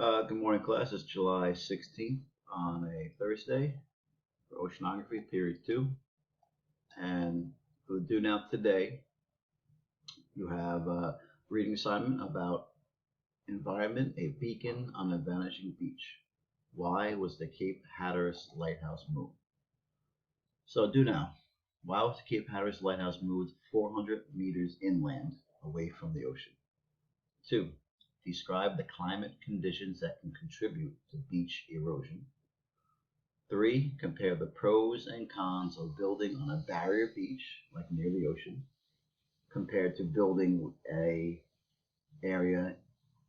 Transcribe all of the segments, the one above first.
Good morning, class. It's July 16th on a Thursday for Oceanography, Period 2. And for the due now today, you have a reading assignment about environment, a beacon on a vanishing beach. Why was the Cape Hatteras Lighthouse moved? So due now, why was the Cape Hatteras Lighthouse moved 400 meters inland away from the ocean? 2. Describe the climate conditions that can contribute to beach erosion. 3. Compare the pros and cons of building on a barrier beach, like near the ocean, compared to building a area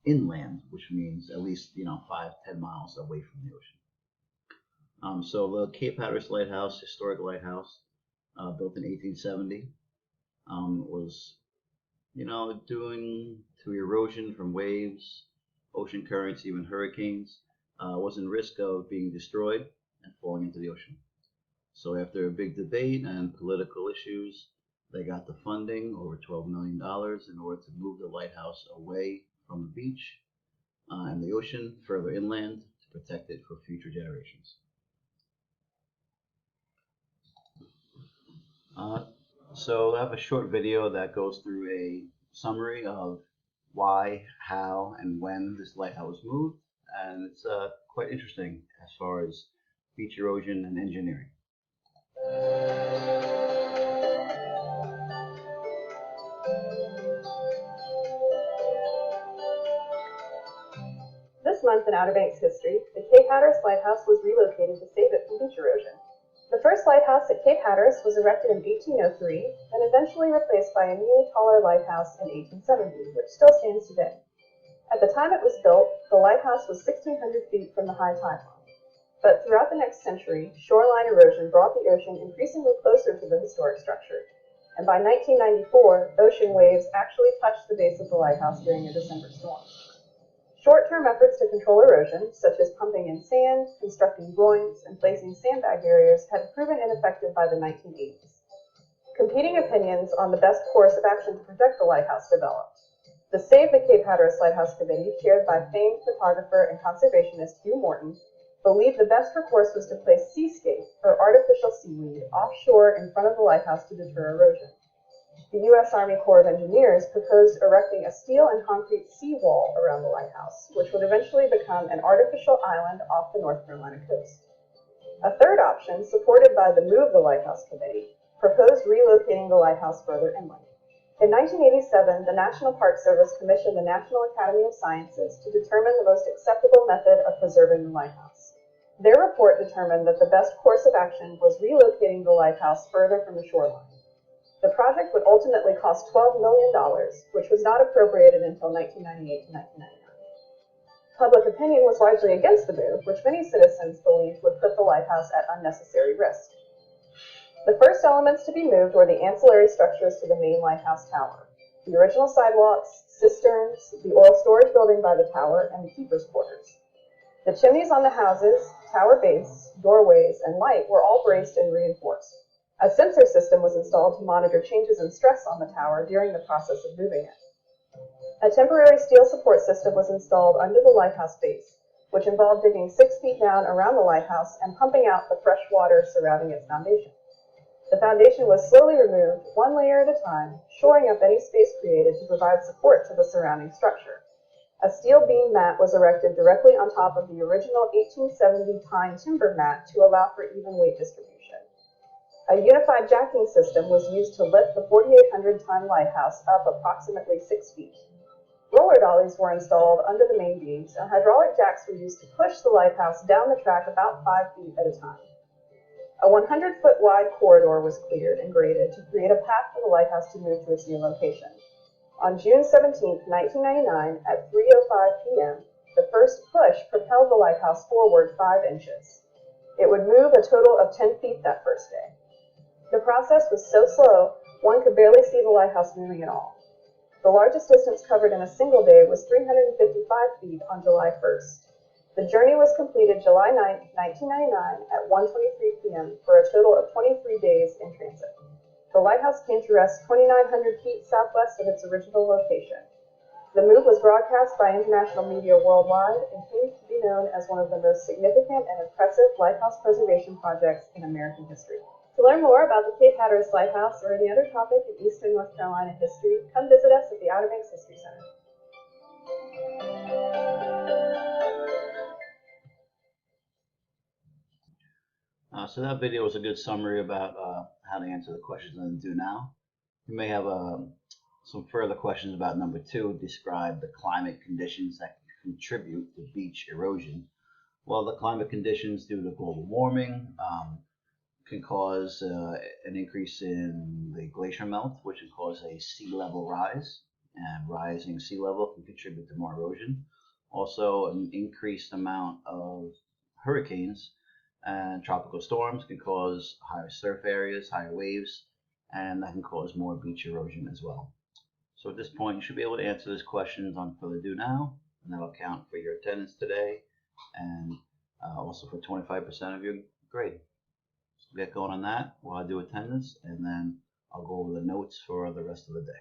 inland, which means at least 5-10 miles away from the ocean. So the Cape Hatteras Lighthouse, historic lighthouse, built in 1870, was due to erosion from waves, ocean currents, even hurricanes, was in risk of being destroyed and falling into the ocean. So after a big debate and political issues, they got the funding, over $12 million, in order to move the lighthouse away from the beach and the ocean, further inland, to protect it for future generations. So I have a short video that goes through a summary of why, how, and when this lighthouse was moved, and it's quite interesting as far as beach erosion and engineering. This month in Outer Banks history, the Cape Hatteras Lighthouse was relocated to save it from beach erosion. The first lighthouse at Cape Hatteras was erected in 1803 and eventually replaced by a new, taller lighthouse in 1870, which still stands today. At the time it was built, the lighthouse was 1,600 feet from the high tide line. But throughout the next century, shoreline erosion brought the ocean increasingly closer to the historic structure, and by 1994, ocean waves actually touched the base of the lighthouse during a December storm. Short-term efforts to control erosion, such as pumping in sand, constructing groins, and placing sandbag barriers, had proven ineffective by the 1980s. Competing opinions on the best course of action to protect the lighthouse developed. The Save the Cape Hatteras Lighthouse Committee, chaired by famed photographer and conservationist Hugh Morton, believed the best course was to place seascape, or artificial seaweed, offshore in front of the lighthouse to deter erosion. The U.S. Army Corps of Engineers proposed erecting a steel and concrete seawall around the lighthouse, which would eventually become an artificial island off the North Carolina coast. A third option, supported by the Move the Lighthouse Committee, proposed relocating the lighthouse further inland. In 1987, the National Park Service commissioned the National Academy of Sciences to determine the most acceptable method of preserving the lighthouse. Their report determined that the best course of action was relocating the lighthouse further from the shoreline. The project would ultimately cost $12 million, which was not appropriated until 1998 to 1999. Public opinion was largely against the move, which many citizens believed would put the lighthouse at unnecessary risk. The first elements to be moved were the ancillary structures to the main lighthouse tower: the original sidewalks, cisterns, the oil storage building by the tower, and the keeper's quarters. The chimneys on the houses, tower base, doorways, and light were all braced and reinforced. A sensor system was installed to monitor changes in stress on the tower during the process of moving it. A temporary steel support system was installed under the lighthouse base, which involved digging 6 feet down around the lighthouse and pumping out the fresh water surrounding its foundation. The foundation was slowly removed, one layer at a time, shoring up any space created to provide support to the surrounding structure. A steel beam mat was erected directly on top of the original 1870 pine timber mat to allow for even weight distribution. A unified jacking system was used to lift the 4,800-ton lighthouse up approximately 6 feet. Roller dollies were installed under the main beams, and hydraulic jacks were used to push the lighthouse down the track about 5 feet at a time. A 100-foot wide corridor was cleared and graded to create a path for the lighthouse to move to its new location. On June 17, 1999, at 3:05 p.m., the first push propelled the lighthouse forward 5 inches. It would move a total of 10 feet that first day. The process was so slow, one could barely see the lighthouse moving at all. The largest distance covered in a single day was 355 feet on July 1st. The journey was completed July 9, 1999 at 1:23 p.m. for a total of 23 days in transit. The lighthouse came to rest 2,900 feet southwest of its original location. The move was broadcast by international media worldwide and came to be known as one of the most significant and impressive lighthouse preservation projects in American history. To learn more about the Cape Hatteras Lighthouse or any other topic in Eastern North Carolina history, come visit us at the Outer Banks History Center. So that video was a good summary about how to answer the questions in the Do Now. You may have some further questions about number 2, describe the climate conditions that contribute to beach erosion. Well, the climate conditions due to global warming can cause an increase in the glacier melt, which can cause a sea level rise, and rising sea level can contribute to more erosion. Also, an increased amount of hurricanes and tropical storms can cause higher surf areas, higher waves, and that can cause more beach erosion as well. So at this point, you should be able to answer these questions for the Do Now, and that'll count for your attendance today, and also for 25% of your grade. So we'll get going on that while I do attendance, and then I'll go over the notes for the rest of the day.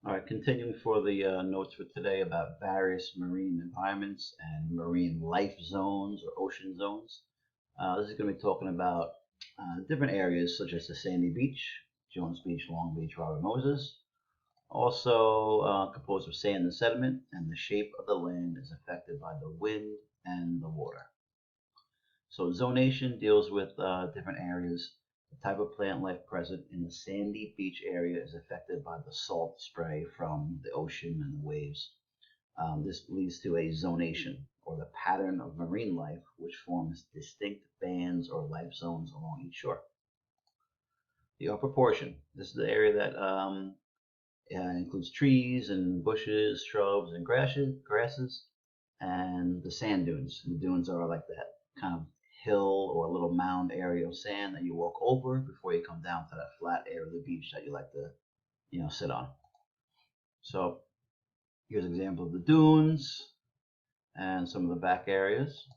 All right, continuing for the notes for today about various marine environments and marine life zones or ocean zones. This is going to be talking about different areas such as the sandy beach, Jones Beach, Long Beach, Robert Moses. Also composed of sand and sediment, and the shape of the land is affected by the wind and the water. So zonation deals with different areas. The type of plant life present in the sandy beach area is affected by the salt spray from the ocean and the waves. This leads to a zonation, or the pattern of marine life, which forms distinct bands or life zones along each shore. The upper portion, this is the area that includes trees and bushes, shrubs, and grasses, and the sand dunes. And the dunes are like that kind of hill or a little mound area of sand that you walk over before you come down to that flat area of the beach that you like to, sit on. So here's an example of the dunes and some of the back areas.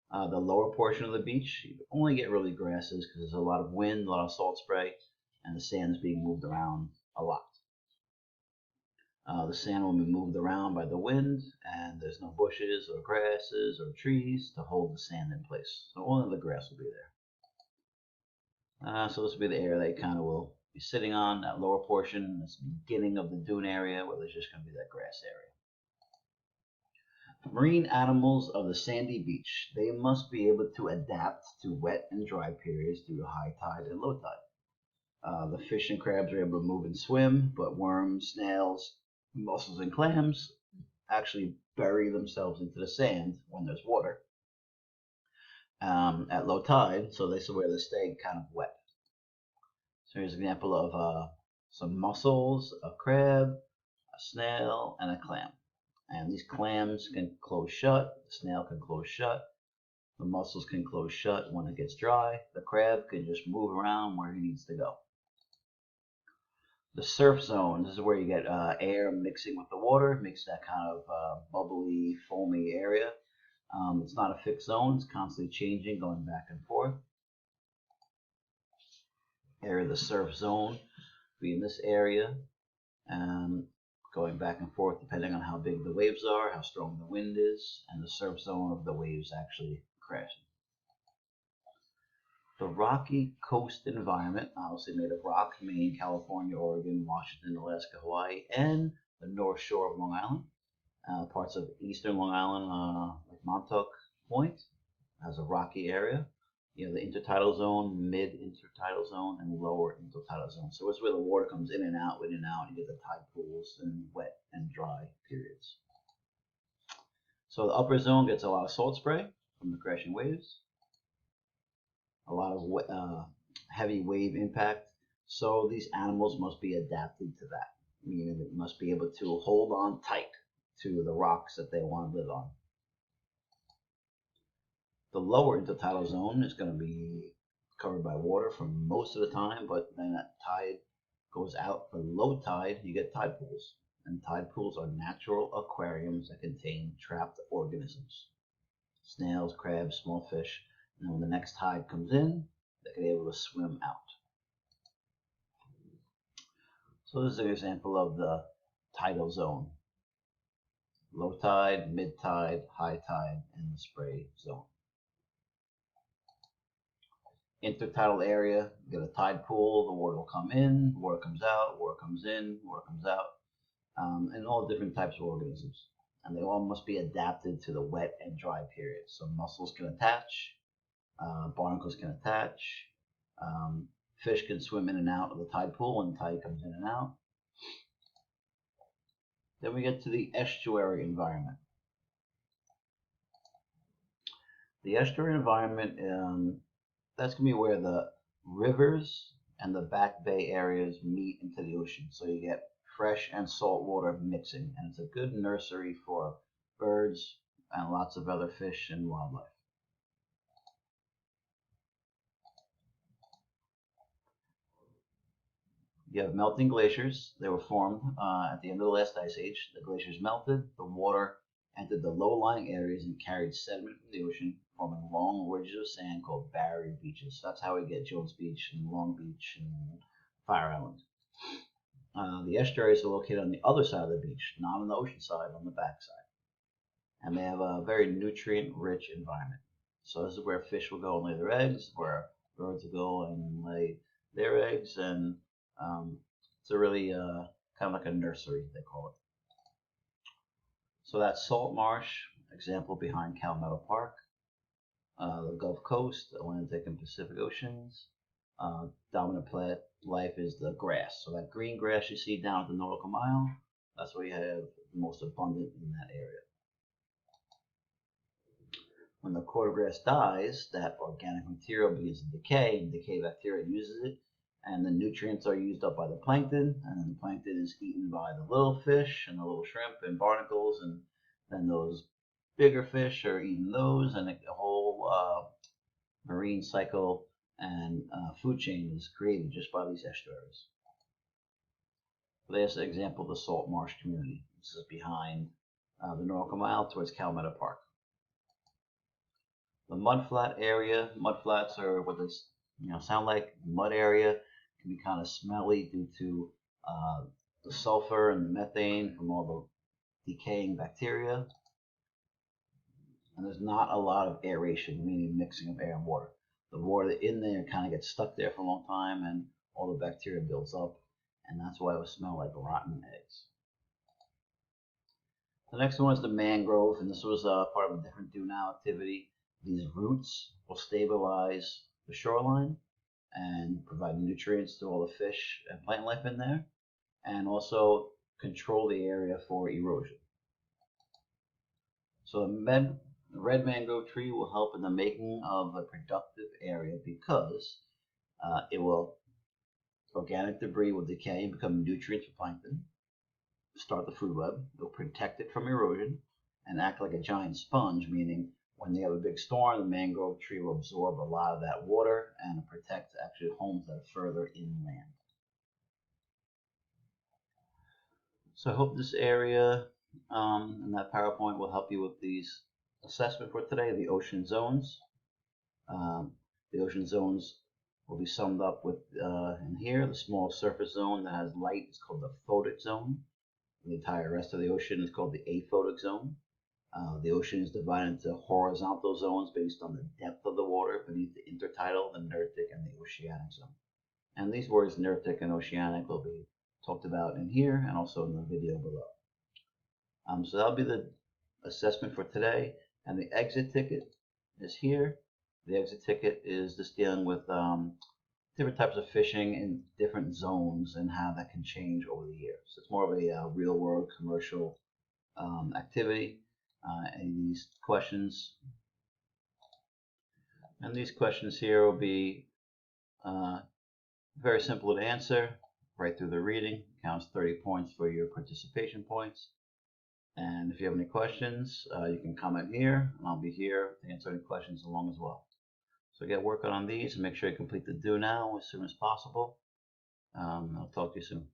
The lower portion of the beach, you only get really grasses because there's a lot of wind, a lot of salt spray, and the sand is being moved around a lot. The sand will be moved around by the wind, and there's no bushes or grasses or trees to hold the sand in place. So only the grass will be there. So this will be the area that you kind of will be sitting on, that lower portion. This beginning of the dune area where there's just going to be that grass area. Marine animals of the sandy beach, they must be able to adapt to wet and dry periods due to high tide and low tide. The fish and crabs are able to move and swim, but worms, snails, mussels, and clams actually bury themselves into the sand when there's water at low tide, so this is where they stay kind of wet. So here's an example of some mussels, a crab, a snail, and a clam. And these clams can close shut, the snail can close shut, the mussels can close shut when it gets dry, the crab can just move around where he needs to go. The surf zone, this is where you get air mixing with the water, makes that kind of bubbly, foamy area. It's not a fixed zone, it's constantly changing, going back and forth. Area of the surf zone be in this area, going back and forth depending on how big the waves are, how strong the wind is, and the surf zone of the waves actually crashing. The rocky coast environment, obviously made of rock, Maine, California, Oregon, Washington, Alaska, Hawaii, and the North Shore of Long Island. Parts of eastern Long Island, like Montauk Point, has a rocky area. You have the intertidal zone, mid-intertidal zone, and lower intertidal zone. So it's where the water comes in and out, and you get the tide pools and wet and dry periods. So the upper zone gets a lot of salt spray from the crashing waves, a lot of heavy wave impact. So these animals must be adapted to that, meaning they must be able to hold on tight to the rocks that they want to live on. The lower intertidal zone is going to be covered by water for most of the time, but then that tide goes out. For low tide, you get tide pools, and tide pools are natural aquariums that contain trapped organisms, snails, crabs, small fish, and when the next tide comes in, they can be able to swim out. So this is an example of the tidal zone. Low tide, mid tide, high tide, and the spray zone. Intertidal area, you get a tide pool, the water will come in, water comes out, water comes in, water comes out, and all different types of organisms. And they all must be adapted to the wet and dry periods. So mussels can attach, barnacles can attach, fish can swim in and out of the tide pool when the tide comes in and out. Then we get to the estuary environment. The estuary environment, that's going to be where the rivers and the back bay areas meet into the ocean. So you get fresh and salt water mixing, and it's a good nursery for birds and lots of other fish and wildlife. You have melting glaciers. They were formed at the end of the last ice age. The glaciers melted, the water entered the low-lying areas and carried sediment from the ocean, forming long ridges of sand called barrier beaches. So that's how we get Jones Beach and Long Beach and Fire Island. The estuaries are located on the other side of the beach, not on the ocean side, on the back side. And they have a very nutrient-rich environment. So this is where fish will go and lay their eggs, where birds will go and lay their eggs, and it's a really kind of like a nursery, they call it. So that's salt marsh, example behind Calmetto Park, the Gulf Coast, Atlantic and Pacific Oceans. Dominant plant life is the grass. So that green grass you see down at the nautical mile, that's where you have the most abundant in that area. When the cordgrass dies, that organic material begins to decay, and decay bacteria uses it, and the nutrients are used up by the plankton, and then the plankton is eaten by the little fish and the little shrimp and barnacles, and then those bigger fish are eating those, and the whole marine cycle and food chain is created just by these estuaries. There's an example of the salt marsh community. This is behind the nautical mile towards Calmetto Park. The mudflat area, mudflats are what they sound like. Mud area can be kind of smelly due to the sulfur and the methane from all the decaying bacteria. And there's not a lot of aeration, meaning mixing of air and water. The water in there kind of gets stuck there for a long time, and all the bacteria builds up, and that's why it would smell like rotten eggs. The next one is the mangrove, and this was part of a different do now activity. These roots will stabilize the shoreline and provide nutrients to all the fish and plant life in there, and also control the area for erosion. So the red mangrove tree will help in the making of a productive area because organic debris will decay and become nutrients for plankton, start the food web, it will protect it from erosion, and act like a giant sponge, meaning when they have a big storm, the mangrove tree will absorb a lot of that water and protect actually homes that are further inland. So I hope this area and that PowerPoint will help you with these assessment for today, the ocean zones. The ocean zones will be summed up with in here. The small surface zone that has light is called the photic zone. The entire rest of the ocean is called the aphotic zone. The ocean is divided into horizontal zones based on the depth of the water beneath the intertidal, the nertic, and the oceanic zone. And these words, nertic and oceanic, will be talked about in here and also in the video below. So that'll be the assessment for today. And the exit ticket is here. The exit ticket is just dealing with different types of fishing in different zones and how that can change over the years. So it's more of a real world commercial activity. And these questions here will be very simple to answer. Right through the reading, counts 30 points for your participation points. And if you have any questions, you can comment here, and I'll be here to answer any questions along as well. So get working on these and make sure you complete the do now as soon as possible. I'll talk to you soon.